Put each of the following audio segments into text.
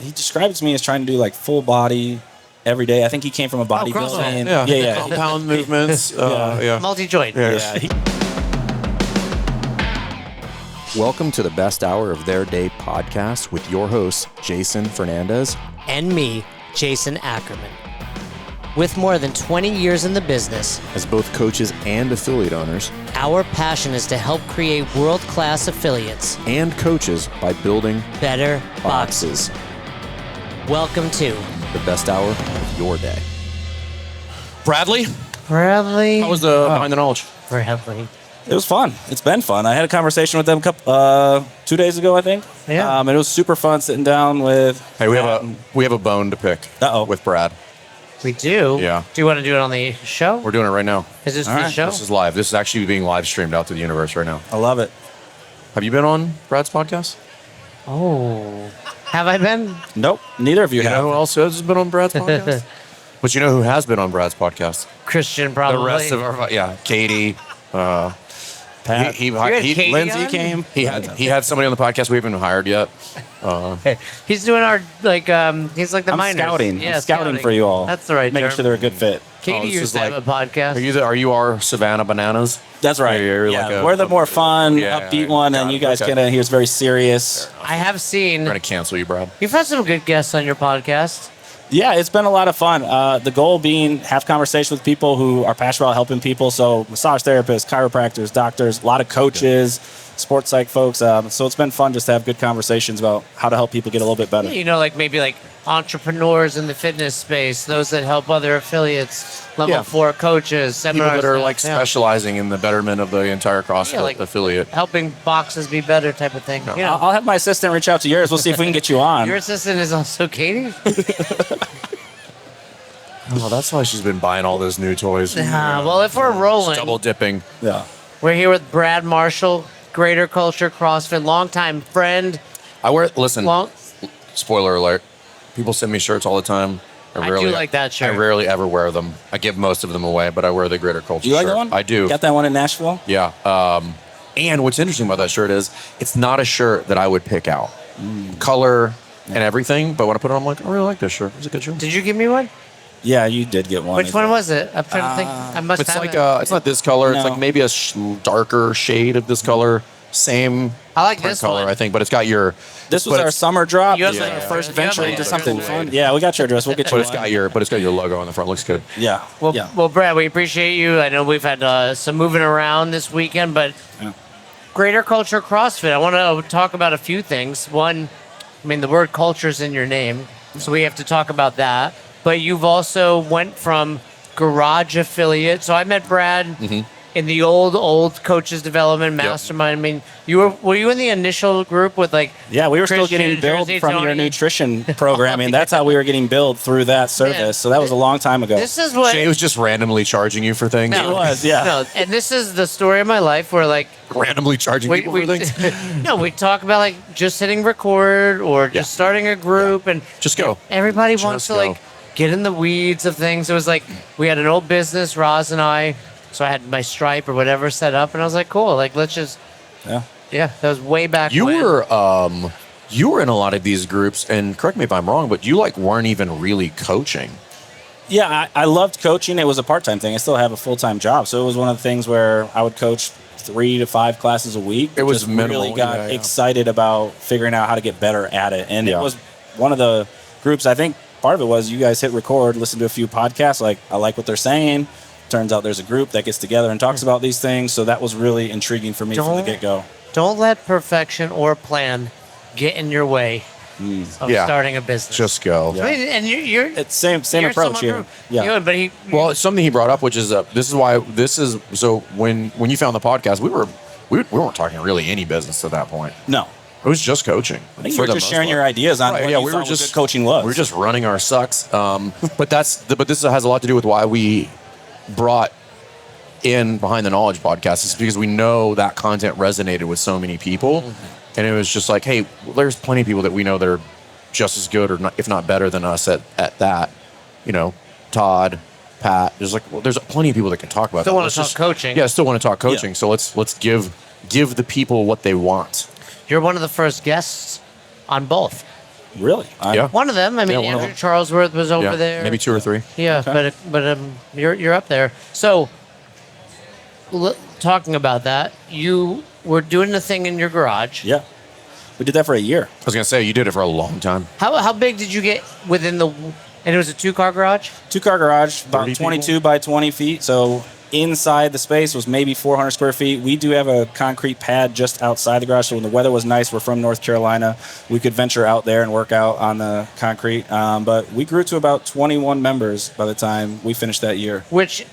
he describes me as trying to do like full body every day. I think he came from a bodybuilding. Yeah. Compound movements. Multi-joint. Yeah. Welcome to the best hour of their day podcast with your hosts, Jason Fernandez. And me, Jason Ackerman. With more than 20 years in the business, As both coaches and affiliate owners, our passion is to help create world-class affiliates. and coaches by building Better boxes. Welcome to The best hour of your day. Bradley, Bradley. how was the Behind the Knowledge? Bradley. It was fun. It's been fun. I had a conversation with them 2 days ago, I think. Yeah. And it was super fun sitting down with. Hey, we have a bone to pick with Brad. We do? Yeah. Do you want to do it on the show? We're doing it right now. Is this All the right. show? This is live. This is actually being live streamed out to the universe right now. I love it. Have you been on Brad's podcast? Oh. Have I been? Nope. Neither of you You have. know who else has been on Brad's podcast? But you know who has been on Brad's podcast? Christian, probably. The rest of our Katie. Pat. Katie Lindsay on? came. He had somebody on the podcast we haven't hired yet. He's doing our, he's like the I'm minors. scouting. Yeah, I'm scouting for you all. That's the right Making term. sure they're a good fit. Katie this used is to have a podcast. Are you our Savannah Bananas? That's right. You're Yeah, like we're the more fun, Yeah, upbeat one, got and it. you guys Okay. kind of, he was very serious. I have seen, We're gonna cancel you, Brad. you've had some good guests on your podcast. Yeah, it's been a lot of fun. The goal being have conversation with people who are passionate about helping people. So massage therapists, chiropractors, doctors, a lot of coaches, sports psych folks. So it's been fun just to have good conversations about how to help people get a little bit better. You know, maybe entrepreneurs in the fitness space, those that help other affiliates, level 4 coaches, People seminars. that are specializing in the betterment of the entire CrossFit affiliate. helping boxes be better type of thing. You know, I'll have my assistant reach out to yours. We'll see if we can get you on. your assistant is also Katie? Oh, that's why she's been buying all those new toys. Well, if we're rolling, Double dipping. Yeah. we're here with Brad Marshall, Greater Culture CrossFit, longtime friend. Listen, spoiler alert. People send me shirts all the time. I do like that shirt. I rarely ever wear them. I give most of them away, but I wear the Greater Culture Do you like shirt. that one? I do. Got that one in Nashville? Yeah. And what's interesting about that shirt is it's not a shirt that I would pick out. Color and everything, but when I put it on, I'm like, I really like this shirt. It's a good shirt. Did you give me one? Yeah, you did get one. Which one was it? I'm trying to think. I must It's have like it. it's not this color. It's No. like maybe a darker shade of this color. Same I like print this color, one. I think, but it's got your. This was but our it's- summer drop. You have This was my- our first you have venture my into address. something fun. Yeah, we got your address. We'll get you But it's one. got your logo on the front. Looks good. Yeah. Well, yeah. well, Brad, we appreciate you. I know we've had some moving around this weekend, but Yeah. Greater Culture CrossFit. I want to talk about a few things. One, I mean, the word culture's in your name, so we have to talk about that. But you've also went from garage affiliate. So I met Brad in the old coaches development mastermind. I mean, were you in the initial group with Yeah, we were still Christian, getting billed Jersey, from your Tony? nutrition programming. That's how we were getting billed through that service. Man. So that was a long time ago. This is what Jay was just randomly charging you for things. It was, yeah. No, and this is the story of my life where Randomly charging people for things. no, we talk about just hitting record or just starting a group and Just go. Everybody Just wants to go. get in the weeds of things. It was we had an old business, Roz and I, so I had my Stripe or whatever set up, and I was like, cool, let's just Yeah. that was way back. You when. were in a lot of these groups, and correct me if I'm wrong, but you weren't even really coaching. Yeah, I loved coaching. It was a part-time thing. I still have a full-time job. So it was one of the things where I would coach 3 to 5 classes a week. It was Just minimal, really got yeah. excited about figuring out how to get better at it. And it was one of the groups, I think part of it was you guys hit record, listen to a few podcasts. I like what they're saying. Turns out there's a group that gets together and talks about these things. So that was really intriguing for me from the get-go. Don't let perfection or plan get in your way of starting a business. Just go. Yeah. I mean, and you're It's same you're approach someone here. who- Yeah. you know, but he Well, it's something he brought up, which is so when you found the podcast, we weren't talking really any business at that point. No. It was just coaching. I think you were just sharing your ideas on what you thought good coaching was. We were just running our sucks. But this has a lot to do with why we brought in Behind the Knowledge podcast. Is because we know that content resonated with so many people, and it was just like, hey, there's plenty of people that we know that are just as good or not, if not better than us at that. You know, Todd, Pat. There's plenty of people that can talk about. Still that. wanna Let's talk just- coaching. Yeah, still want to talk coaching. Yeah. So let's give the people what they want. You're one of the first guests on both. Really? Yeah. One of them. I mean, Yeah, one of Andrew them. Charlesworth was over Yeah, there. maybe 2 or 3. Yeah, but you're up there. So, talking about that, you were doing the thing in your garage. Yeah. We did that for a year. I was gonna say you did it for a long time. How big did you get within the? And it was a 2-car garage. 2-car garage, about 30 22 people? by 20 feet. So inside the space was maybe 400 square feet. We do have a concrete pad just outside the garage. So when the weather was nice, we're from North Carolina, we could venture out there and work out on the concrete. But we grew to about 21 members by the time we finished that year. Which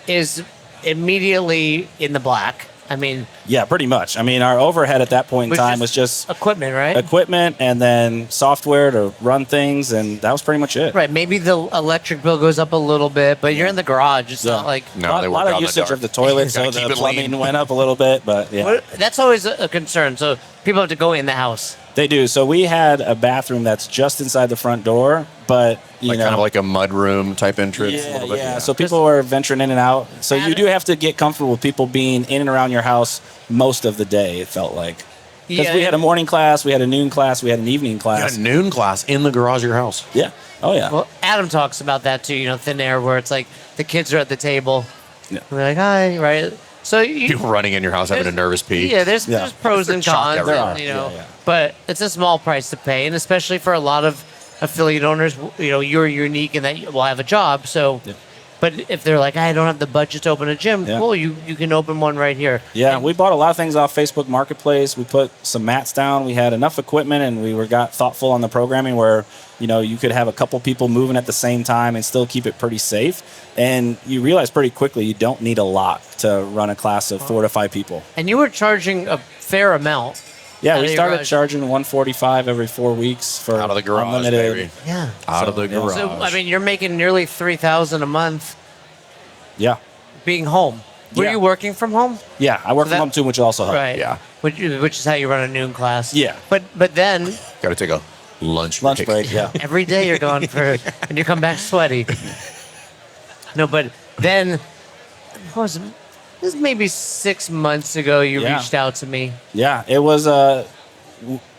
is immediately in the black. I mean, Yeah, pretty much. I mean, our overhead at that point in time was just equipment, right? equipment and then software to run things. And that was pretty much it. Right. Maybe the electric bill goes up a little bit, but you're in the garage. It's not like. No, they a work lot out of in the usage dark. of the toilet, so Gotta keep the it plumbing lean. went up a little bit, but yeah. What- That's always a concern. So people have to go in the house. They do. So we had a bathroom that's just inside the front door, but you Like know, kind of like a mud room type entrance. a yeah, little bit. yeah. So people were venturing in and out. So you do have to get comfortable with people being in and around your house most of the day. It felt like because we had a morning class, we had a noon class, we had an evening You class. had a noon class in the garage of your house. Yeah. Oh yeah. Well, Adam talks about that too. You know, thin air, where it's like the kids are at the table. Yeah. And they're like, hi, right? So you, People running in your house having a nervous pee. yeah, there's Yeah. pros and chalk cons, everywhere. and, you know, Yeah, yeah. but it's a small price to pay, and especially for a lot of affiliate owners, you know, you're unique in that you will have a job. So, Yeah. but if they're like, I don't have the budget to open a gym, Yeah. cool, you can open one right here. Yeah, we bought a lot of things off Facebook Marketplace. We put some mats down. We had enough equipment, and we got thoughtful on the programming where you know you could have a couple people moving at the same time and still keep it pretty safe. And you realize pretty quickly you don't need a lot to run a class of 4 to 5 people. And you were charging a fair amount. Yeah, Out we of your started garage. charging $145 every 4 weeks for Out of the garage, unlimited. baby. Yeah. Out of the So, yeah. garage. So I mean, you're making nearly $3,000 a month Yeah, being home. Were Yeah. you working from home? yeah. I work So from that- home too, which also helped. Right. Yeah. Which is how you run a noon class. Yeah. But then Got to take a lunch Break. Yeah. every day you're going for and you come back sweaty. No, but then what was it? This is maybe 6 months ago you Yeah. reached out to me. Yeah, it was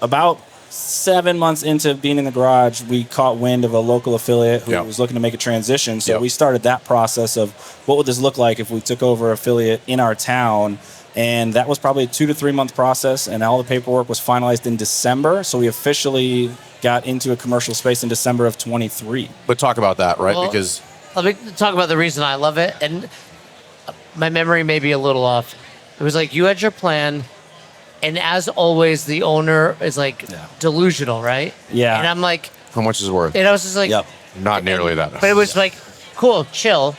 about 7 months into being in the garage, we caught wind of a local affiliate who Yeah. was looking to make a transition. So Yeah. we started that process of what would this look like if we took over affiliate in our town. And that was probably a 2 to 3 month process. And all the paperwork was finalized in December. So we officially got into a commercial space in December of 23. But talk about that, right? Well, Because Let me talk about the reason I love it. And my memory may be a little off. It was like you had your plan, and as always, the owner is like delusional, right? Yeah. And I'm like, how much is it worth? and I was just like, Yep. Not nearly that. but it was like, cool, chill.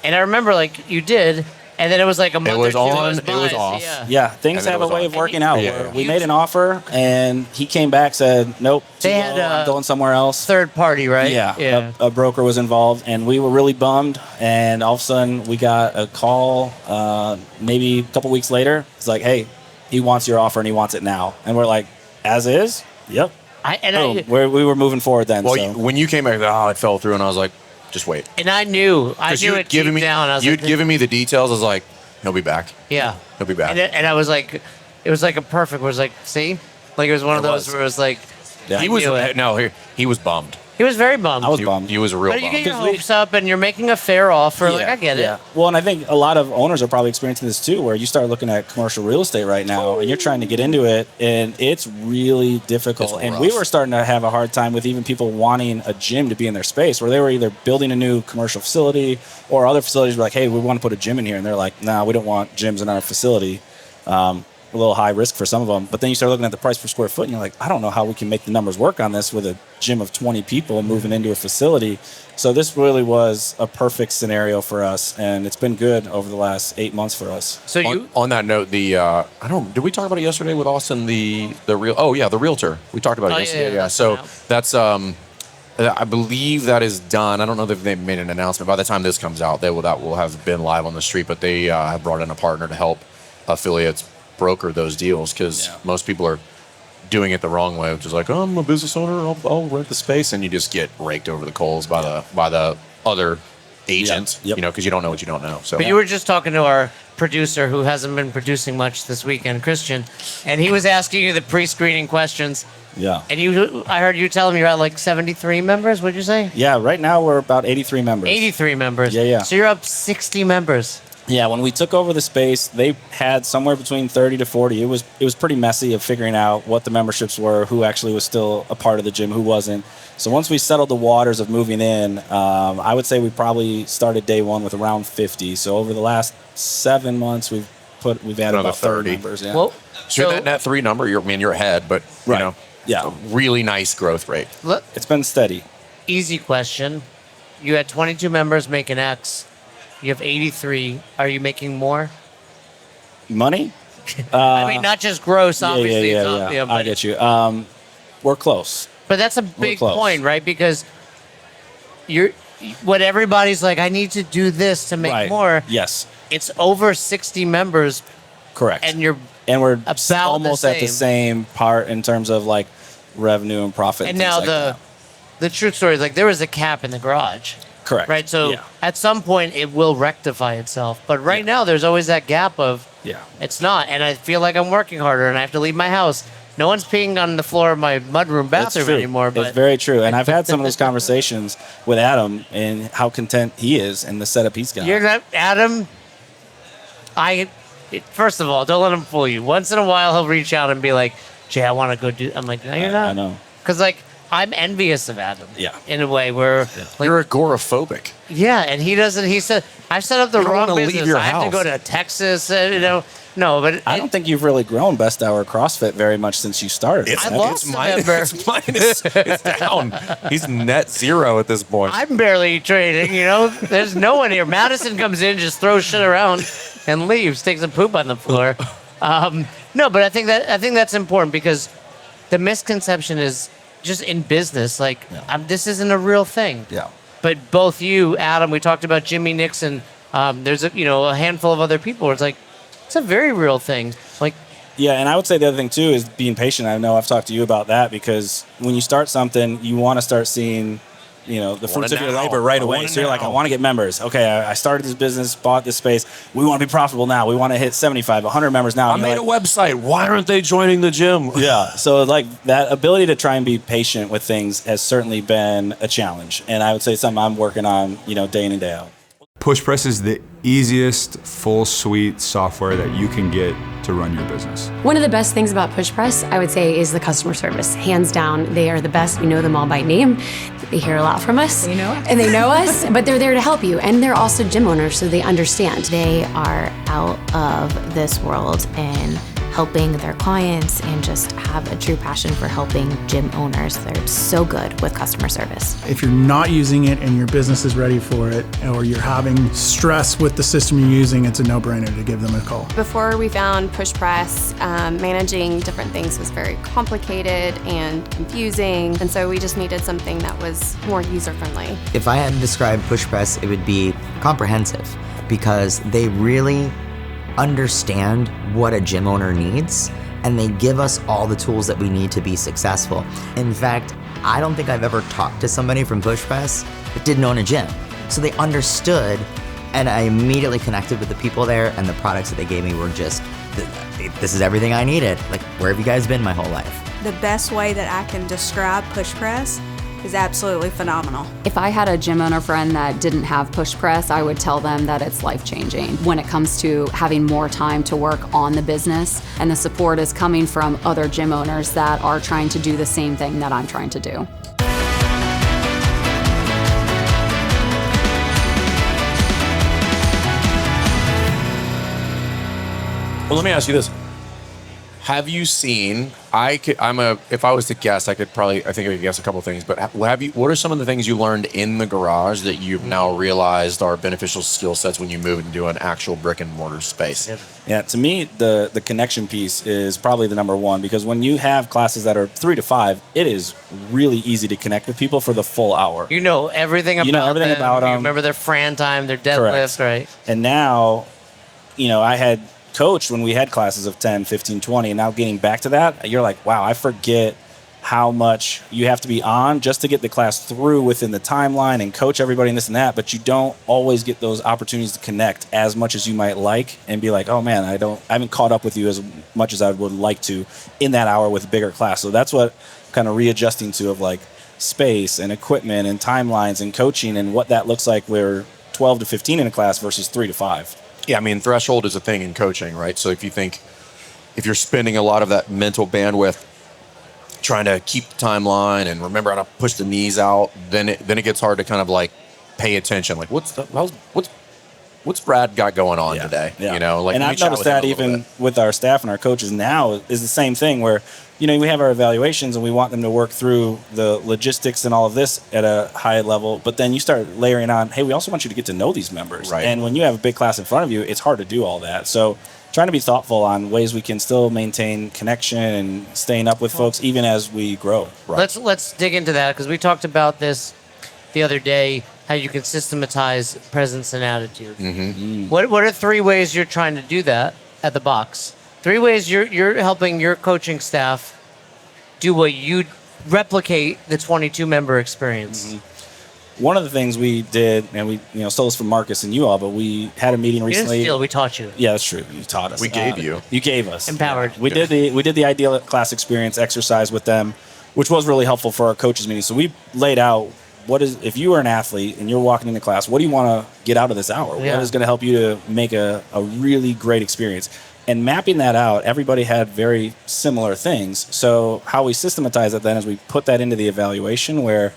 And I remember like you did, and then it was like a month was or two on, goes it was by, off. Yeah. Yeah, things And then have it a was way on. of working out. Yeah, where yeah. We made an offer, and he came back, said, nope, They too had, low, I'm uh, going somewhere else. Third party, right? Yeah, Yeah. A broker was involved, and we were really bummed. And all of a sudden, we got a call maybe a couple weeks later. It's like, hey, he wants your offer, and he wants it now. And we're like, as is? Yep. Boom. We were moving forward then. Well, so. when you came back, it fell through, and I was like, just wait. I knew Because it you'd given deep me, down. I was you'd like, given me the details. I was like, he'll be back. yeah. He'll be back. And I was like, it was like a perfect. Was like, see, like it was one of It those was. where it was like, Yeah. he was knew it. no, he was bummed. he was very bummed. I was bummed. He was a real But you get bummed. your hopes up, and you're making a fair offer. Like I get it. Well, and I think a lot of owners are probably experiencing this too, where you start looking at commercial real estate right now, and you're trying to get into it, and it's really difficult. It's And we rough. were starting to have a hard time with even people wanting a gym to be in their space, where they were either building a new commercial facility, or other facilities were like, "Hey, we want to put a gym in here," and they're like, "Nah, we don't want gyms in our facility." A little high risk for some of them, but then you start looking at the price per square foot, and you're like, I don't know how we can make the numbers work on this with a gym of 20 people moving into a facility. So this really was a perfect scenario for us, and it's been good over the last 8 months for us. So you, On that note, did we talk about it yesterday with Austin? The realtor. We talked about it Oh, yeah, yesterday. yeah, Yeah. So yeah. that's I believe that is done. I don't know if they've made an announcement. By the time this comes out, that will have been live on the street. But they have brought in a partner to help affiliates broker those deals, because most people are doing it the wrong way, which is like, oh, I'm a business owner, I'll rent the space, and you just get raked over the coals by the other agent, Yep. because you don't know what you don't know. So But you were just talking to our producer who hasn't been producing much this weekend, Christian, and he was asking you the pre-screening questions. Yeah. And I heard you tell him you're at like 73 members. What'd you say? Yeah, right now we're about 83 members. 83 members. Yeah. So you're up 60 members. Yeah, when we took over the space, they had somewhere between 30 to 40. It was pretty messy of figuring out what the memberships were, who actually was still a part of the gym, who wasn't. So once we settled the waters of moving in, I would say we probably started day one with around 50. So over the last 7 months, we've added about 30 members. Yeah. Well, so that net 3 number, you're ahead, but Right. Yeah. a really nice growth rate. look, It's been steady. easy question. You had 22 members making X. You have 83. Are you making more? Money? I mean, not just gross, obviously. Yeah. It's obvious, I but, get you. We're close. but that's a big close. point, right? Because what everybody's like, I need to do this to make Right. more. Yes. It's over 60 members, Correct. and you're we're about almost the at the same. same part in terms of like revenue and profit. And things now like that. the truth story is like there was a cap in the garage. Correct. Right. So yeah. at some point it will rectify itself. But right now there's always that gap of Yeah. it's not. And I feel like I'm working harder and I have to leave my house. No one's peeing on the floor of my mudroom That's bathroom true. anymore. But It's very true. And I've had some of those conversations with Adam and how content he is in the setup he's got. you're not Adam. First of all, don't let him fool you. Once in a while he'll reach out and be like, Jay, I want to go do I'm like, no, you're not. I know. Because like I'm envious of Adam. Yeah. In a way where like, You're agoraphobic. yeah, and he doesn't. He said, "I've set up the You don't wrong wanna leave business. your I have to house." go to Texas." No, but I don't think you've really grown Best Hour CrossFit very much since you started. I lost a member. It's down. He's net zero at this point. I'm barely trading. There's no one here. Madison comes in, just throws shit around, and leaves. Takes a poop on the floor. No, but I think that's important because the misconception is just in business. Like this isn't a real thing. Yeah. But both you, Adam, we talked about Jimmy Nixon. There's a handful of other people where it's like, it's a very real thing. Like, Yeah, and I would say the other thing too is being patient. I know I've talked to you about that because when you start something, you want to start seeing, the fruits of your now. labor right I away. want it So you're like, now. I want to get members. Okay, I started this business, bought this space. We want to be profitable now. We want to hit 75, 100 members now. I And made you're a website. Why aren't they joining the gym? Yeah, so like that ability to try and be patient with things has certainly been a challenge, and I would say something I'm working on, day in and day out. Push Press is the easiest full suite software that you can get to run your business. One of the best things about Push Press, I would say, is the customer service. Hands down, they are the best. We know them all by name. They hear a lot from us. They know us. And they know us, but they're there to help you. And they're also gym owners, so they understand. They are out of this world and helping their clients and just have a true passion for helping gym owners. They're so good with customer service. If you're not using it and your business is ready for it, or you're having stress with the system you're using, it's a no-brainer to give them a call. Before we found Push Press, managing different things was very complicated and confusing, and so we just needed something that was more user-friendly. If I had to describe Push Press, it would be comprehensive because they really understand what a gym owner needs and they give us all the tools that we need to be successful. In fact, I don't think I've ever talked to somebody from Push Press that didn't own a gym. So they understood, and I immediately connected with the people there, and the products that they gave me were just, this is everything I needed. Like, where have you guys been my whole life? The best way that I can describe Push Press is absolutely phenomenal. If I had a gym owner friend that didn't have Push Press, I would tell them that it's life-changing when it comes to having more time to work on the business, and the support is coming from other gym owners that are trying to do the same thing that I'm trying to do. Well, let me ask you this. Have you seen, if I was to guess, I think I could guess a couple things, but what are some of the things you learned in the garage that you've now realized are beneficial skill sets when you move into an actual brick and mortar space? Yeah, to me, the connection piece is probably the number one, because when you have classes that are 3 to 5, it is really easy to connect with people for the full hour. You know everything about them. about them. You remember their Fran time, their deadlift, right? And now, I had coached when we had classes of 10, 15, 20, and now getting back to that, you're like, wow, I forget how much you have to be on just to get the class through within the timeline and coach everybody and this and that, but you don't always get those opportunities to connect as much as you might like and be like, oh man, I haven't caught up with you as much as I would like to in that hour with a bigger class. So that's what kind of readjusting to, of like space and equipment and timelines and coaching and what that looks like. We're 12 to 15 in a class versus 3 to 5. Yeah, I mean, threshold is a thing in coaching, right? So if you're spending a lot of that mental bandwidth trying to keep the timeline and remember how to push the knees out, then it gets hard to kind of like pay attention. Like, what's Brad got going on today? Yeah. You know, like, and I've noticed that even with our staff and our coaches now is the same thing where, you know, we have our evaluations and we want them to work through the logistics and all of this at a high level, but then you start layering on, hey, we also want you to get to know these members. Right. And when you have a big class in front of you, it's hard to do all that. So trying to be thoughtful on ways we can still maintain connection and staying up with folks even as we grow. Right. Let's dig into that, because we talked about this the other day, how you can systematize presence and attitude. Mm-hmm. What are 3 ways you're trying to do that at the box? 3 ways you're helping your coaching staff do what you replicate the 22 member experience. Mm-hmm. One of the things we did, and we stole this from Marcus and you all, but we had a meeting recently. You didn't steal, we taught you. Yeah, that's true. You taught us. We gave you. You gave us. Empowered. Yeah. We did the ideal class experience exercise with them, which was really helpful for our coaches meeting. So we laid out if you are an athlete and you're walking into class, what do you want to get out of this hour? Yeah. What is going to help you to make a really great experience? And mapping that out, everybody had very similar things. So how we systematize it then is we put that into the evaluation where,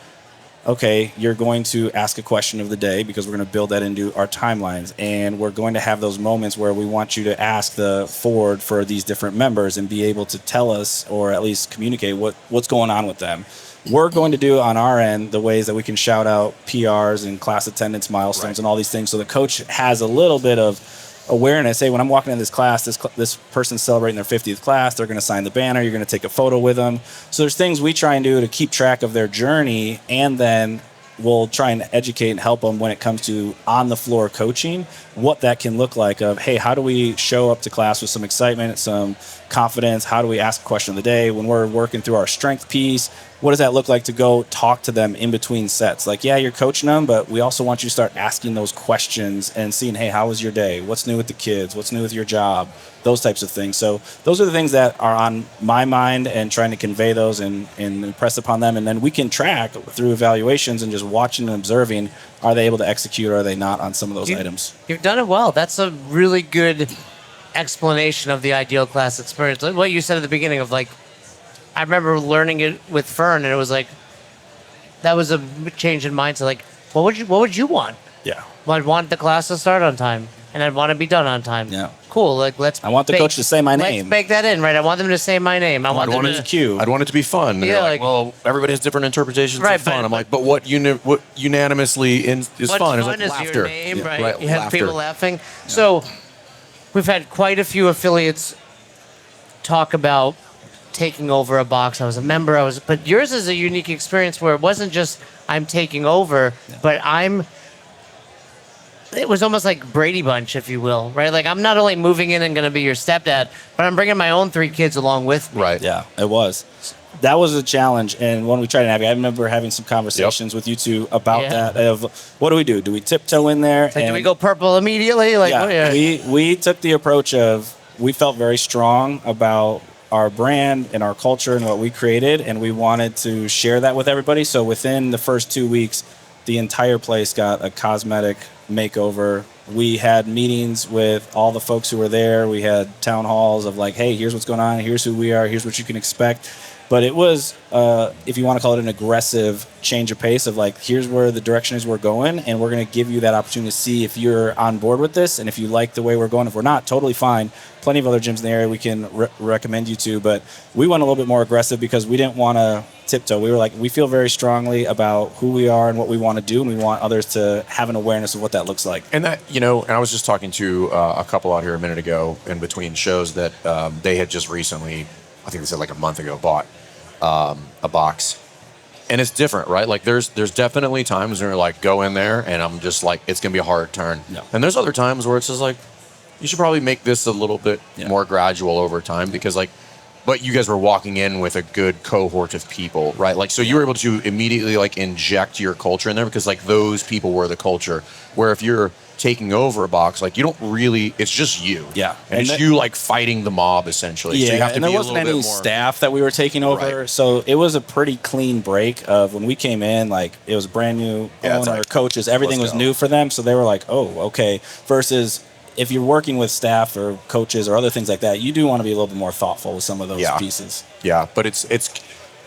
okay, you're going to ask a question of the day because we're going to build that into our timelines. And we're going to have those moments where we want you to ask the forward for these different members and be able to tell us, or at least communicate what's going on with them. We're going to do on our end the ways that we can shout out PRs and class attendance milestones and all these things. So the coach has a little bit of awareness. Hey, when I'm walking in this class, this person's celebrating their 50th class. They're going to sign the banner. You're going to take a photo with them. So there's things we try and do to keep track of their journey, and then we'll try and educate and help them when it comes to on the floor coaching, what that can look like of, hey, how do we show up to class with some excitement, some confidence? How do we ask a question of the day? When we're working through our strength piece, what does that look like to go talk to them in between sets? Like, yeah, you're coaching them, but we also want you to start asking those questions and seeing, hey, how was your day? What's new with the kids? What's new with your job? Those types of things. So those are the things that are on my mind, and trying to convey those and impress upon them. And then we can track through evaluations and just watching and observing, are they able to execute or are they not on some of those items? You've done it well. That's a really good explanation of the ideal class experience. What you said at the beginning of, like, I remember learning it with Fern, and it was like, that was a change in mindset. Like, what would you want? Yeah. Well, I'd want the class to start on time, and I'd want to be done on time. Yeah. Cool. Like, I want the coach to say my name. Let's bake that in, right? I want them to say my name. I'd want it to be fun. And Yeah, they're like, well, everybody has different interpretations Right, of fun. but- I'm like, but what unanimously is What's fun? It's fun like is laughter. your name, Yeah, right? You have laughter. people laughing. So we've had quite a few affiliates talk about taking over a box. I was a member. But yours is a unique experience where it wasn't just I'm taking over, but it was almost like Brady Bunch, if you will, right? Like, I'm not only moving in and going to be your stepdad, but I'm bringing my own 3 kids along with me. Right. Yeah, it was. That was a challenge, and when we tried to navigate, I remember having some conversations with you two about that. Of what do we do? Do we tiptoe in there? Like, do we go purple immediately? Like, we took the approach of, we felt very strong about our brand and our culture and what we created, and we wanted to share that with everybody. So within the first 2 weeks, the entire place got a cosmetic makeover. We had meetings with all the folks who were there. We had town halls of like, hey, here's what's going on. Here's who we are. Here's what you can expect. But it was, if you want to call it an aggressive change of pace of like, here's where the direction is we're going, and we're going to give you that opportunity to see if you're on board with this, and if you like the way we're going. If we're not, totally fine. Plenty of other gyms in the area we can recommend you to, but we went a little bit more aggressive because we didn't want to tiptoe. We were like, we feel very strongly about who we are and what we want to do, and we want others to have an awareness of what that looks like. And that, and I was just talking to a couple out here a minute ago in between shows that they had just recently, I think they said like a month ago, bought a box. And it's different, right? Like there's definitely times where like go in there and I'm just like, it's gonna be a hard turn. No. And there's other times where it's just like, you should probably make this a little bit more gradual over time, because like but you guys were walking in with a good cohort of people, right? Like, so you were able to immediately like inject your culture in there because like those people were the culture. Where if you're taking over a box, like you don't really, it's just you. Yeah. And it's you like fighting the mob essentially. Yeah, so you have to and be there a wasn't little any bit more staff that we were taking over. Right. So it was a pretty clean break of when we came in, like it was brand new owner, like, coaches, everything was go. new for them. So they were like, oh, okay. Versus if you're working with staff or coaches or other things like that, you do want to be a little bit more thoughtful with some of those pieces. Yeah, but it's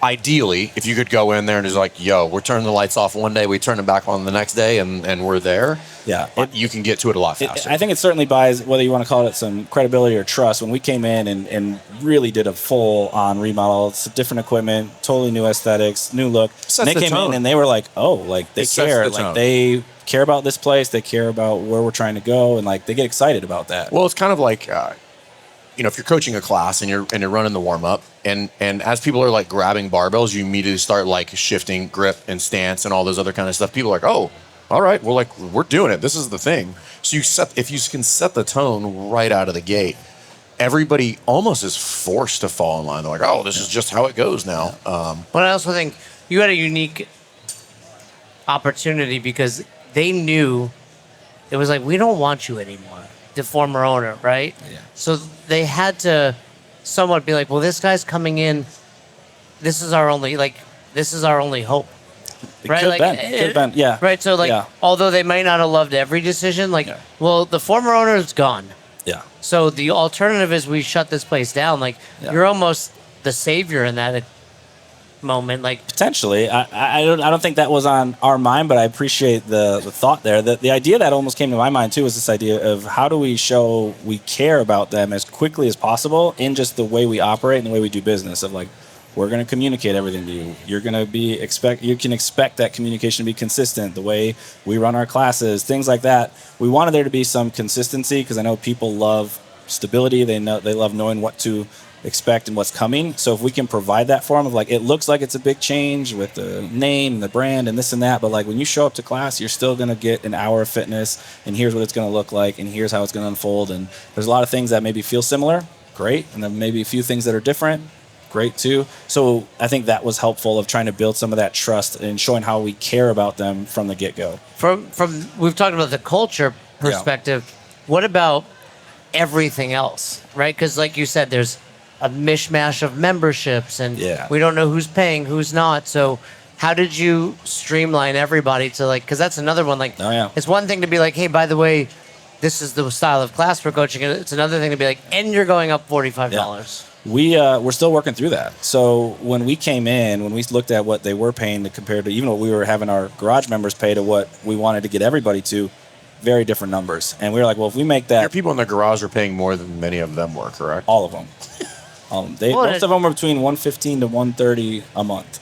ideally, if you could go in there and just like, yo, we're turning the lights off one day, we turn them back on the next day, and we're there. Yeah. You can get to it a lot faster. I think it certainly buys, whether you want to call it some credibility or trust, when we came in and really did a full-on remodel, it's different equipment, totally new aesthetics, new look. And they came in and they were like, oh, like they care. Like they care about this place. They care about where we're trying to go. And like they get excited about that. Well, it's kind of like, if you're coaching a class and you're running the warm-up, and as people are like grabbing barbells, you immediately start like shifting grip and stance and all those other kind of stuff. People are like, oh, all right, we're doing it. This is the thing. So if you can set the tone right out of the gate, everybody almost is forced to fall in line. They're like, oh, this is just how it goes now. But I also think you had a unique opportunity because they knew it was like, we don't want you anymore, the former owner, right? Yeah. So they had to somewhat be like, well, this guy's coming in. This is our only hope. It right? could have been, yeah. Right. So although they might not have loved every decision, well, the former owner is gone. Yeah. So the alternative is we shut this place down. Like you're almost the savior in that moment. Like potentially, I don't think that was on our mind, but I appreciate the thought there. The idea that almost came to my mind too was this idea of how do we show we care about them as quickly as possible in just the way we operate and the way we do business. Of like, we're going to communicate everything to you. You're going to you can expect that communication to be consistent. The way we run our classes, things like that. We wanted there to be some consistency because I know people love stability. They love knowing what to expect and what's coming. So if we can provide that for them of like, it looks like it's a big change with the name and the brand and this and that, but like when you show up to class, you're still going to get an hour of fitness and here's what it's going to look like and here's how it's going to unfold. And there's a lot of things that maybe feel similar, great. And then maybe a few things that are different, great too. So I think that was helpful of trying to build some of that trust and showing how we care about them from the get-go. From we've talked about the culture perspective. What about everything else, right? Because like you said, there's a mishmash of memberships and we don't know who's paying, who's not. So how did you streamline everybody to like, because that's another one, like it's one thing to be like, hey, by the way, this is the style of class we're coaching. It's another thing to be like, and you're going up $45. We're still working through that. So when we came in, when we looked at what they were paying to compared to even what we were having our garage members pay to what we wanted to get everybody to, very different numbers. And we were like, well, if we make that... Your people in the garage are paying more than many of them were, correct? All of them. Most of them are between $115 to $130 a month.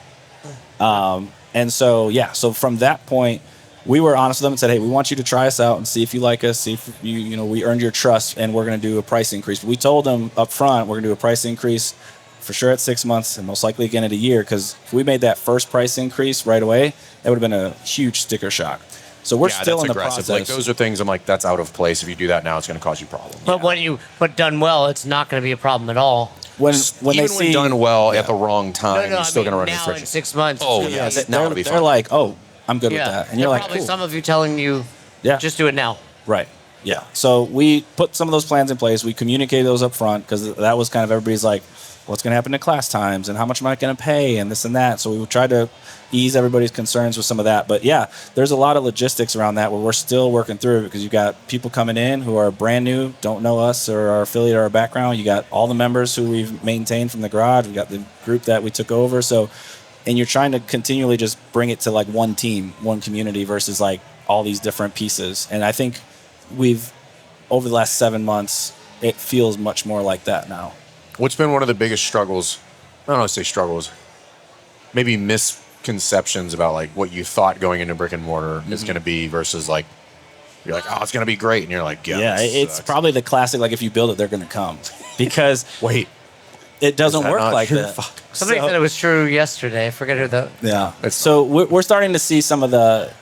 And so, so from that point, we were honest with them and said, hey, we want you to try us out and see if you like us, see if we earned your trust, and we're going to do a price increase. But we told them up front, we're going to do a price increase for sure at 6 months and most likely again at a year, because if we made that first price increase right away, that would have been a huge sticker shock. So we're still in the process. Like those are things I'm like, that's out of place. If you do that now, it's going to cause you problems. But done well, it's not going to be a problem at all. When done well at the wrong time, you're still going to run into now friction. in 6 months. Oh yeah, they're like, oh, I'm good with that, and you're like, probably cool. some of you telling you, just do it now. Right. Yeah. So we put some of those plans in place. We communicated those up front because that was kind of everybody's like, what's going to happen to class times and how much am I going to pay and this and that. So we tried to ease everybody's concerns with some of that. But yeah, there's a lot of logistics around that where we're still working through, because you've got people coming in who are brand new, don't know us or our affiliate or our background. You got all the members who we've maintained from the garage. We got the group that we took over. So, and you're trying to continually just bring it to like one team, one community versus like all these different pieces. And I think over the last 7 months, it feels much more like that now. What's been one of the biggest struggles? I don't know, say struggles. Maybe misconceptions about like what you thought going into brick and mortar is going to be versus like you're like, oh, it's going to be great, and you're like, it's probably the classic. Like if you build it, they're going to come, because it doesn't work like that. Somebody said it was true yesterday. I forget who the So we're starting to see some of the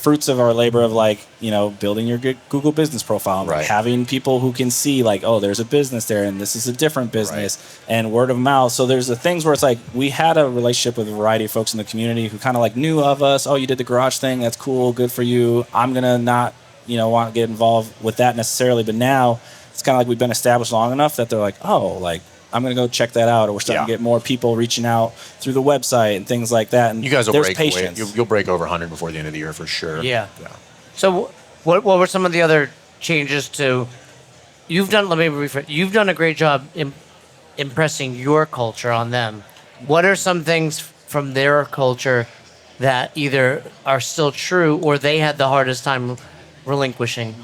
fruits of our labor of like, building your good Google business profile, and like having people who can see like, oh, there's a business there and this is a different business, and word of mouth. So there's the things where it's like we had a relationship with a variety of folks in the community who kind of like knew of us. Oh, you did the garage thing. That's cool. Good for you. I'm going to not, want to get involved with that necessarily. But now it's kind of like we've been established long enough that they're like, oh, like, I'm going to go check that out. Or we're starting to get more people reaching out through the website and things like that. And you guys will break patience. You'll break over 100 before the end of the year for sure. Yeah. So what were some of the other changes to, you've done a great job impressing your culture on them. What are some things from their culture that either are still true or they had the hardest time relinquishing?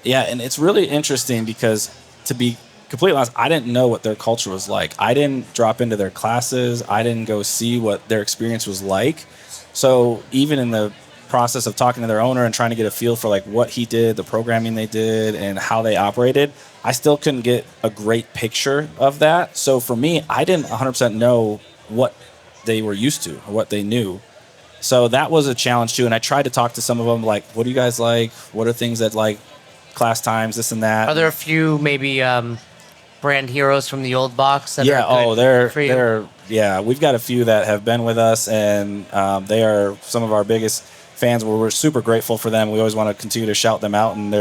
Yeah, and it's really interesting because, to be completely honest, I didn't know what their culture was like. I didn't drop into their classes. I didn't go see what their experience was like. So even in the process of talking to their owner and trying to get a feel for like what he did, the programming they did, and how they operated, I still couldn't get a great picture of that. So for me, I didn't 100% know what they were used to or what they knew. So that was a challenge too. And I tried to talk to some of them like, what do you guys like? What are things that like class times, this and that? Are there a few maybe brand heroes from the old box that are good for you? They're we've got a few that have been with us, and they are some of our biggest fans. Where we're super grateful for them. We always want to continue to shout them out, and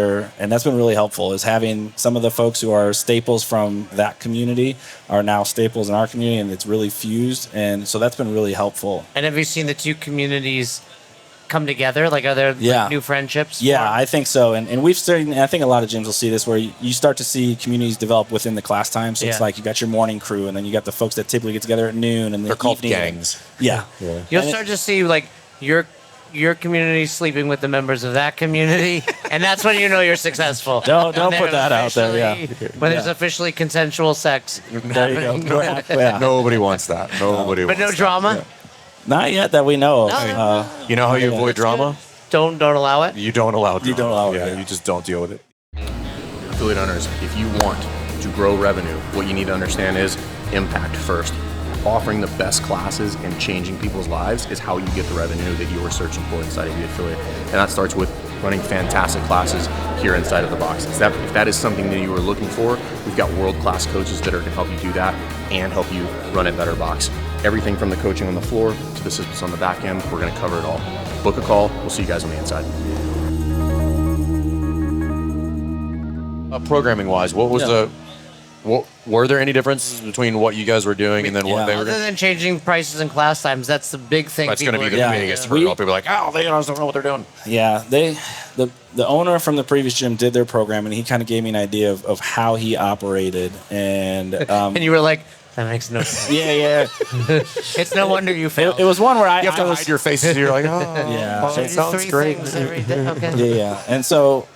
that's been really helpful. Is having some of the folks who are staples from that community are now staples in our community, and it's really fused, and so that's been really helpful. And have you seen the two communities come together? Like, are there like, new friendships? Yeah, I think so. And we've started, and I think a lot of gyms will see this, where you start to see communities develop within the class time. So it's like you got your morning crew, and then you got the folks that typically get together at noon, and they're called gangs. Yeah. You'll start to see like your community sleeping with the members of that community, and that's when you know you're successful. Don't put that out there. Yeah. When there's officially consensual sex. There you go. Nobody wants that. Nobody. But no drama. Yeah. Not yet that we know of. You know how you avoid drama? Don't allow it. You don't allow drama. You don't allow it. Yeah, you just don't deal with it. Affiliate owners, if you want to grow revenue, what you need to understand is impact first. Offering the best classes and changing people's lives is how you get the revenue that you are searching for inside of the affiliate. And that starts with running fantastic classes here inside of the box. If that is something that you are looking for, we've got world-class coaches that are going to help you do that and help you run a better box. Everything from the coaching on the floor to the systems on the back end, we're going to cover it all. Book a call. We'll see you guys on the inside. Programming-wise, what was were there any differences between what you guys were doing and then what they were doing? Other than changing prices and class times, that's the big thing. That's going to be the biggest hurdle. People are like, they don't know what they're doing. Yeah, the owner from the previous gym did their program, and he kind of gave me an idea of how he operated. And and you were like, that makes no sense. Yeah. It's no wonder you failed. It was one where you have to hide your faces. You're like, it sounds great. Okay. Yeah. And so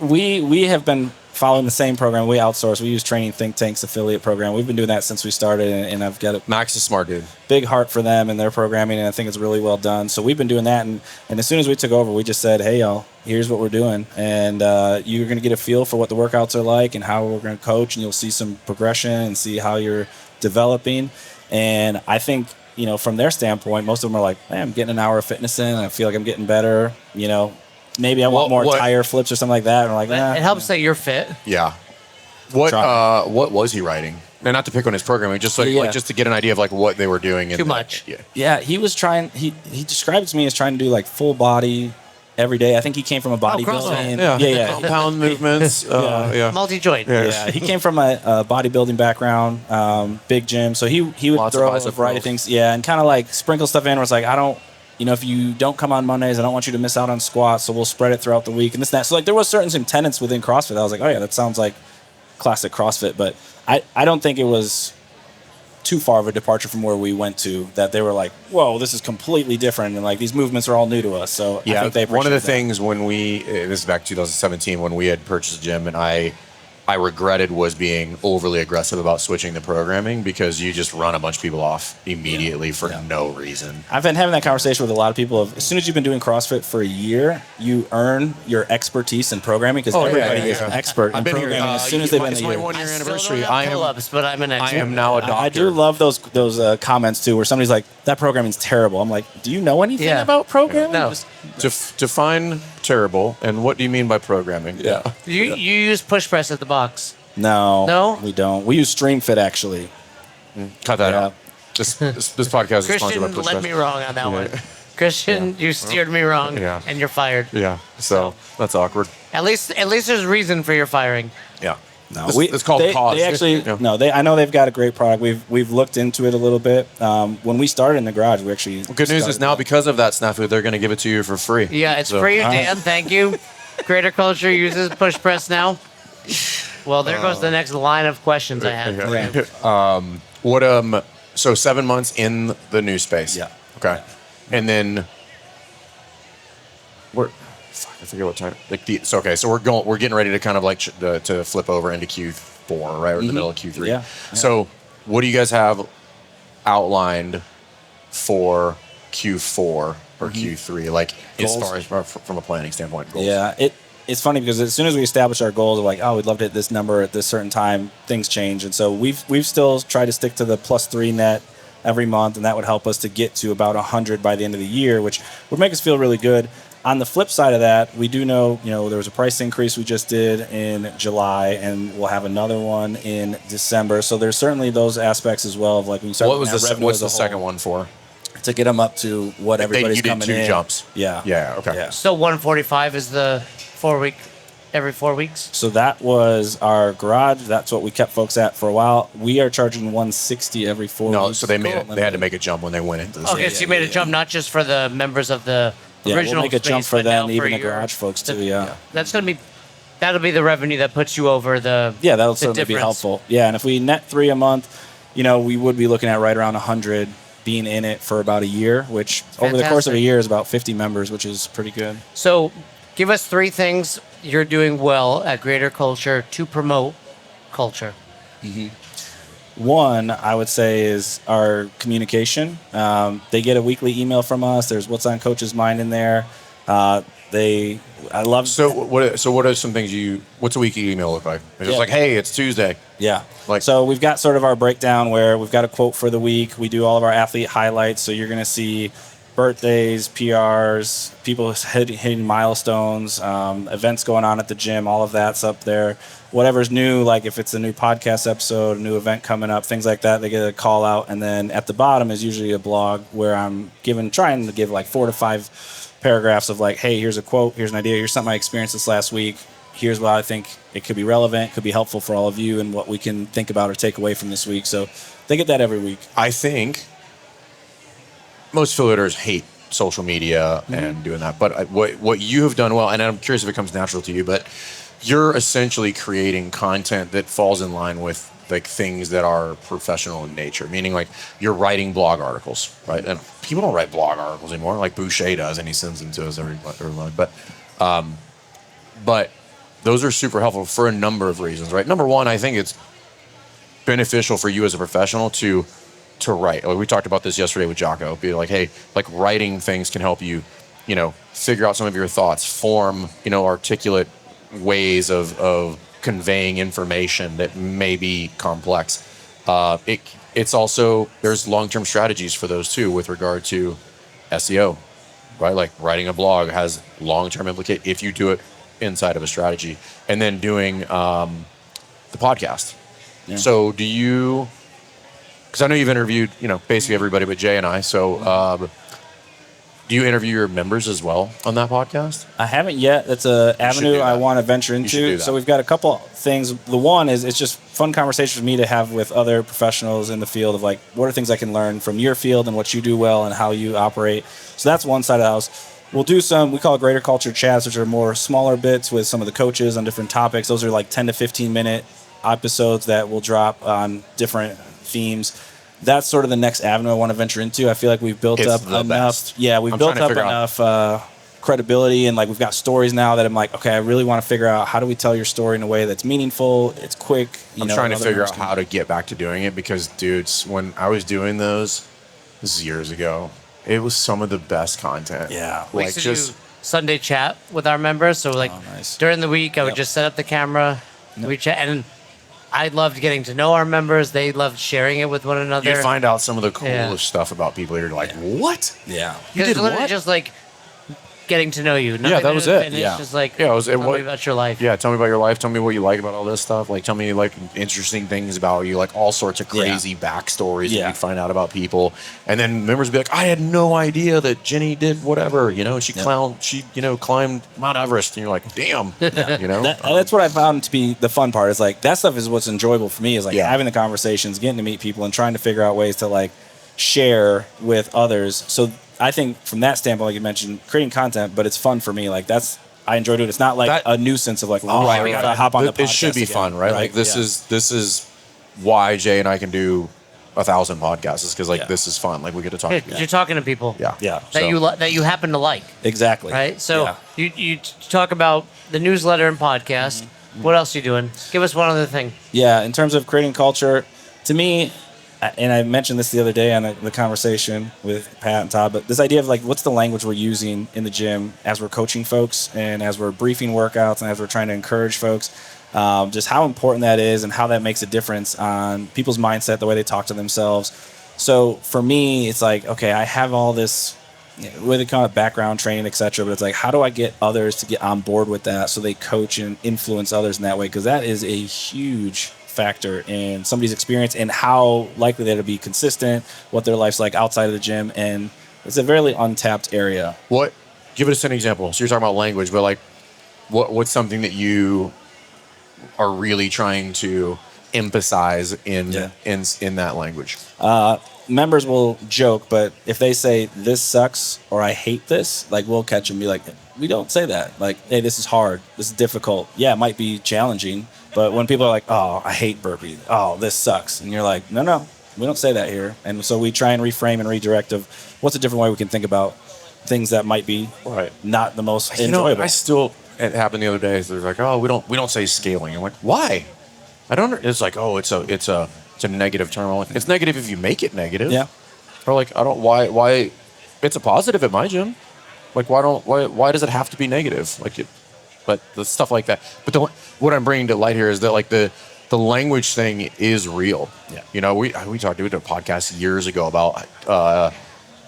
we have been following the same program. We outsource. We use Training Think Tank's affiliate program. We've been doing that since we started, and I've got a Max is smart dude. Big heart for them and their programming, and I think it's really well done. So we've been doing that, and as soon as we took over, we just said, hey, y'all, here's what we're doing, and you're going to get a feel for what the workouts are like and how we're going to coach, and you'll see some progression and see how you're developing. And I think, from their standpoint, most of them are like, I'm getting an hour of fitness in, and I feel like I'm getting better, Maybe I want more tire flips or something like that. And we're like, it helps that you're fit. Yeah. What was he writing? And not to pick on his programming, just like just to get an idea of like what they were doing. Too much. Yeah. He was trying. He described it to me as trying to do like full body every day. I think he came from a bodybuilding. Yeah. Compound movements. Multi-joint. Yeah. He came from a bodybuilding background, big gym. So he would throw a variety of things. Yeah, and kind of like sprinkle stuff in where it's like, I don't. If you don't come on Mondays, I don't want you to miss out on squats, so we'll spread it throughout the week and this and that. So like there was certain tenets within CrossFit that I was like, oh yeah, that sounds like classic CrossFit. But I don't think it was too far of a departure from where we went to that they were like, whoa, this is completely different, and like these movements are all new to us. So I think they one of the that. things when this is back 2017 when we had purchased a gym, and I regretted was being overly aggressive about switching the programming because you just run a bunch of people off immediately for no reason. I've been having that conversation with a lot of people as soon as you've been doing CrossFit for a year, you earn your expertise in programming because everybody is an expert in programming as soon as they've been a year. It's my 1 year anniversary. I am an expert. I am now a doctor. I do love those comments too where somebody's like, that programming's terrible. I'm like, do you know anything about programming? No. Define terrible, and what do you mean by programming? Yeah. You use push press at the box. No, we don't. We use StreamFit actually. Cut that out. This podcast is sponsored by Christian push led press. me wrong on that one. Christian, you steered me wrong, and you're fired. Yeah. So that's awkward. At least there's a reason for your firing. Yeah. No, it's called cause. They actually I know they've got a great product. We've looked into it a little bit. When we started in the garage, we actually good news is now because of that snafu, they're going to give it to you for free. Yeah, it's free, Dan. Thank you. Greater Culture uses push press now. Well, there goes the next line of questions I had for you. So 7 months in the new space. Yeah. Okay. And then I forget what time. So we're getting ready to kind of like to flip over into Q4, right? Or in the middle of Q3. Yeah. So what do you guys have outlined for Q4 or Q3? Like Goals? as far as from a planning standpoint, goals. Yeah, it's funny because as soon as we establish our goals, we're like, oh, we'd love to hit this number at this certain time. Things change, and so we've still tried to stick to the +3 net every month, and that would help us to get to about 100 by the end of the year, which would make us feel really good. On the flip side of that, we do know, there was a price increase we just did in July, and we'll have another one in December. So there's certainly those aspects as well of like when you start. What's the second one for? To get them up to what everybody's coming in. You did 2 jumps. Yeah. Yeah. Okay. Yeah. So 145 is the 4 week, every 4 weeks. So that was our garage. That's what we kept folks at for a while. We are charging 160 every 4 weeks. No, so they had to make a jump when they went into this. Okay, so you made a jump not just for the members of the original we'll make a space, jump for but them, now even for the garage folks too. Yeah. That'll be the revenue that puts you over the. Yeah, that'll the certainly be difference. helpful. Yeah, and if we net 3 a month, we would be looking at right around 100 being in it for about a year, which over the course of a year is about 50 members, which is pretty good. So give us 3 things you're doing well at Greater Culture to promote culture. Mm-hmm. One, I would say, is our communication. They get a weekly email from us. There's what's on Coach's mind in there. I love. So what are some things what's a weekly email look like? It's just like, hey, it's Tuesday. Yeah. So we've got sort of our breakdown where we've got a quote for the week. We do all of our athlete highlights. So you're going to see birthdays, PRs, people hitting milestones, events going on at the gym. All of that's up there. Whatever's new, like if it's a new podcast episode, a new event coming up, things like that, they get a call out. And then at the bottom is usually a blog where I'm trying to give like 4 to 5 paragraphs of like, hey, here's a quote, here's an idea, here's something I experienced this last week. Here's what I think it could be relevant, could be helpful for all of you, and what we can think about or take away from this week. So they get that every week. I think most affiliators hate social media and doing that. But what you have done well, and I'm curious if it comes natural to you, but you're essentially creating content that falls in line with like things that are professional in nature, meaning like you're writing blog articles, right? And people don't write blog articles anymore, like Boucher does, and he sends them to us every month. But those are super helpful for a number of reasons, right? Number one, I think it's beneficial for you as a professional to write. Like we talked about this yesterday with Jocko. Be like, hey, like writing things can help you, figure out some of your thoughts, form, articulate ways of conveying information that may be complex. It's also, there's long-term strategies for those too with regard to SEO, right? Like writing a blog has long-term implications if you do it inside of a strategy. And then doing the podcast. Yeah. So do you, because I know you've interviewed, basically everybody but Jay and I, so do you interview your members as well on that podcast? I haven't yet. That's an avenue I want to venture into. So we've got a couple things. The one is it's just fun conversations for me to have with other professionals in the field of like, what are things I can learn from your field and what you do well and how you operate. So that's one side of the house. We'll do some, we call it Greater Culture chats, which are more smaller bits with some of the coaches on different topics. Those are like 10 to 15 minute episodes that will drop on different themes. That's sort of the next avenue I want to venture into. I feel like we've built up enough. Best. Yeah, we've built up enough credibility, and like we've got stories now that I'm like, okay, I really want to figure out how do we tell your story in a way that's meaningful, it's quick. I'm trying to figure out how to get back to doing it because, dudes, when I was doing those, this is years ago, it was some of the best content. Yeah, we used to do Sunday chat with our members. So like during the week, I would just set up the camera, we chat, and I loved getting to know our members. They loved sharing it with one another. You find out some of the coolest stuff about people. You're like, what? Yeah. You did what? Just like getting to know you. Yeah, that was it. It's just like, it was tell me about your life. Yeah, tell me about your life. Tell me what you like about all this stuff. Like, tell me like interesting things about you, like all sorts of crazy backstories that you'd find out about people. And then members would be like, I had no idea that Jenny did whatever. You know, she climbed Mount Everest, and you're like, damn. You know, that's what I found to be the fun part. Is like that stuff is what's enjoyable for me. Is like having the conversations, getting to meet people, and trying to figure out ways to like share with others. So I think from that standpoint, like you mentioned, creating content, but it's fun for me. Like I enjoy doing it. It's not like a nuisance of like, I gotta hop on the podcast. It should be fun, right? Like this is why Jay and I can do 1,000 podcasts, is because like this is fun. Like we get to talk to people. You're talking to people. Yeah. That you happen to like. Exactly. Right. So you talk about the newsletter and podcast. What else are you doing? Give us one other thing. Yeah. In terms of creating culture, to me, and I mentioned this the other day on the conversation with Pat and Todd, but this idea of like, what's the language we're using in the gym as we're coaching folks and as we're briefing workouts and as we're trying to encourage folks, just how important that is and how that makes a difference on people's mindset, the way they talk to themselves. So for me, it's like, okay, I have all this, what they call it, background training, etc. But it's like, how do I get others to get on board with that so they coach and influence others in that way? Because that is a huge factor in somebody's experience and how likely they're to be consistent, what their life's like outside of the gym, and it's a very untapped area. Give us an example. So you're talking about language, but like what's something that you are really trying to emphasize in that language? Members will joke, but if they say this sucks or I hate this, like we'll catch them and be like, we don't say that. Like, hey, this is hard, this is difficult. Yeah, it might be challenging, but when people are like, oh, I hate burpee, oh, this sucks, and you're like, no, we don't say that here. And so we try and reframe and redirect of what's a different way we can think about things that might be not the most enjoyable. It happened the other day. They're like, oh, we don't say scaling. I'm like, why? I don't. It's like, oh, it's a negative term. I'm like, it's negative if you make it negative. Yeah. Or like, I don't. Why? It's a positive at my gym. Like, why does it have to be negative? Like, but the stuff like that. But what I'm bringing to light here is that like the language thing is real. Yeah. You know, we did a podcast years ago about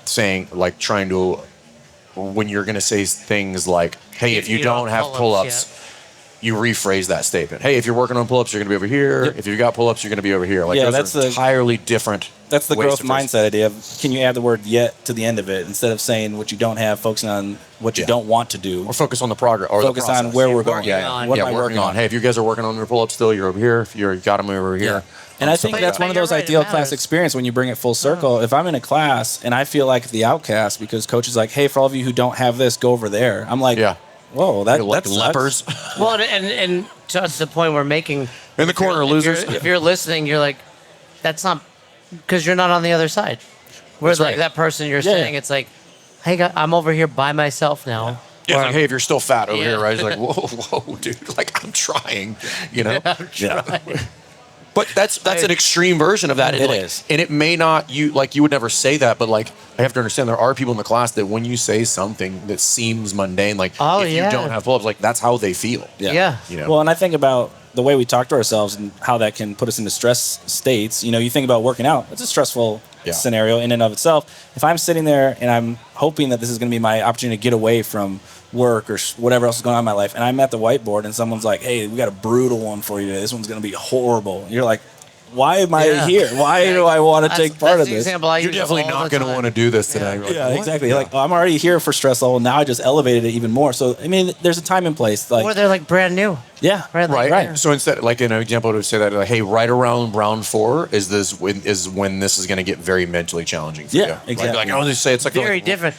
saying, like, trying to, when you're going to say things like, hey, if you don't have pull-ups, you rephrase that statement. Hey, if you're working on pull-ups, you're going to be over here. Yep. If you've got pull-ups, you're going to be over here. Like, those are entirely different. That's the growth mindset idea of, can you add the word yet to the end of it instead of saying what you don't have, focusing on what you don't want to do. Or focus on the progress. Or focus on where we're going. What am I working on? Hey, if you guys are working on your pull-ups still, you're over here. If you've got them over here. And I think that's one of those ideal class experience when you bring it full circle. If I'm in a class and I feel like the outcast because coach is like, hey, for all of you who don't have this, go over there. I'm like, whoa, that's lepers. Well, and to the point we're making. In the corner, losers. If you're listening, you're like, that's not, because you're not on the other side. Whereas like that person you're saying, it's like, hey, I'm over here by myself now. Yeah, like, hey, if you're still fat over here, right? It's like, whoa, dude. Like, I'm trying, you know? I'm trying. But that's an extreme version of that. It is. And it may not, you would never say that, but like, I have to understand there are people in the class that when you say something that seems mundane, like, if you don't have pull-ups, like, that's how they feel. Yeah. You know? Well, and I think about the way we talk to ourselves and how that can put us into stress states. You know, you think about working out, it's a stressful scenario in and of itself. If I'm sitting there and I'm hoping that this is going to be my opportunity to get away from work or whatever else is going on in my life, and I'm at the whiteboard and someone's like, hey, we got a brutal one for you today, this one's going to be horrible, and you're like, why am I here? Why do I want to take part of this? You're definitely not going to want to do this today. Like, exactly. Like, I'm already here for stress level. Now I just elevated it even more. So, I mean, there's a time and place. Like, or they're like brand new. Yeah. Right. So instead, like in an example, to say that, like, hey, right around round 4 is when this is going to get very mentally challenging for you. Yeah, exactly. Like, I want to say it's like very different.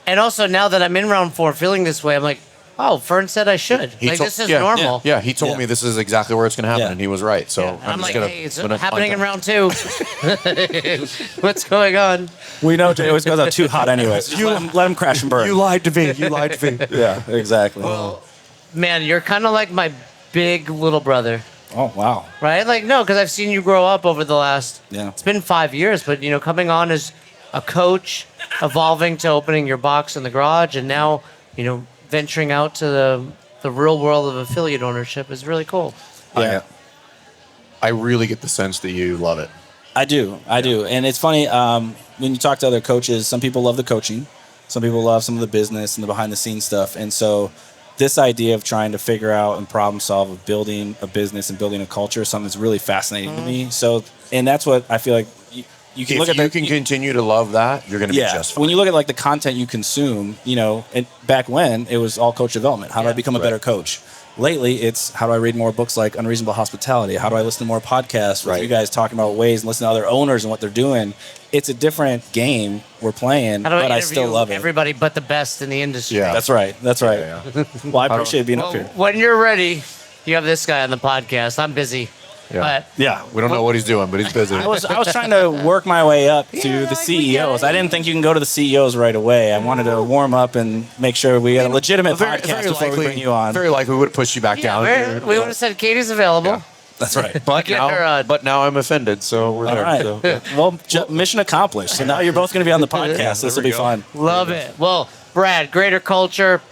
And also now that I'm in round 4 feeling this way, I'm like, oh, Fern said I should. This is normal. Yeah, he told me this is exactly where it's going to happen, and he was right. So I'm like, hey, it's happening in round 2. What's going on? We know Jay always goes out too hot anyways. Let him crash and burn. You lied to me. Yeah, exactly. Well, man, you're kind of like my big little brother. Oh, wow. Right? Like, no, because I've seen you grow up over the last, Yeah. It's been 5 years, but, you know, coming on as a coach, evolving to opening your box in the garage, and now, you know, venturing out to the real world of affiliate ownership is really cool. Yeah. I really get the sense that you love it. I do. And it's funny, when you talk to other coaches, some people love the coaching. Some people love some of the business and the behind the scenes stuff. And so this idea of trying to figure out and problem solve of building a business and building a culture is something that's really fascinating to me. So, and that's what I feel like you can look at. If you can continue to love that, you're going to be just fine. When you look at like the content you consume, you know, and back when it was all coach development. How do I become a better coach? Lately, it's how do I read more books like Unreasonable Hospitality? How do I listen to more podcasts with you guys talking about ways and listen to other owners and what they're doing? It's a different game we're playing, but I still love it. Everybody but the best in the industry. Yeah, that's right. That's right. Yeah. Well, I appreciate being up here. When you're ready, you have this guy on the podcast. I'm busy. Yeah. But we don't know what he's doing, but he's busy. I was trying to work my way up to the CEOs. I didn't think you can go to the CEOs right away. I wanted to warm up and make sure we had a legitimate podcast before we bring you on. Very likely we would have pushed you back down. We would have said Katie's available. Yeah. That's right. But now I'm offended, so we're there. All right. So. Well, mission accomplished. So now you're both going to be on the podcast. This will be fun. Love it. Well, Brad, Greater Culture.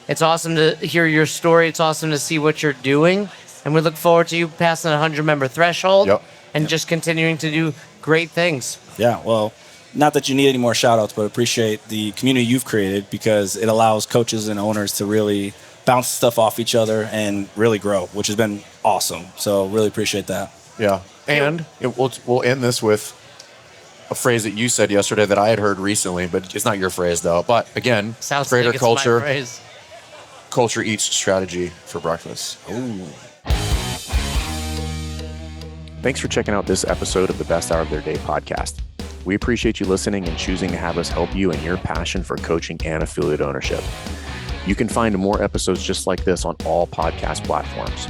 It's awesome to hear your story. It's awesome to see what you're doing. And we look forward to you passing the 100-member threshold and just continuing to do great things. Yeah, well, not that you need any more shout-outs, but appreciate the community you've created because it allows coaches and owners to really bounce stuff off each other and really grow, which has been awesome. So really appreciate that. Yeah, and we'll end this with a phrase that you said yesterday that I had heard recently, but it's not your phrase, though. But again, Greater Culture. Culture eats strategy for breakfast. Ooh. Thanks for checking out this episode of the Best Hour of Their Day podcast. We appreciate you listening and choosing to have us help you in your passion for coaching and affiliate ownership. You can find more episodes just like this on all podcast platforms.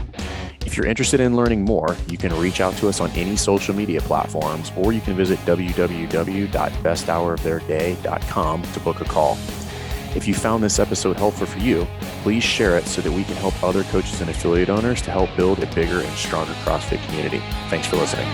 If you're interested in learning more, you can reach out to us on any social media platforms, or you can visit www.besthouroftheirday.com to book a call. If you found this episode helpful for you, please share it so that we can help other coaches and affiliate owners to help build a bigger and stronger CrossFit community. Thanks for listening.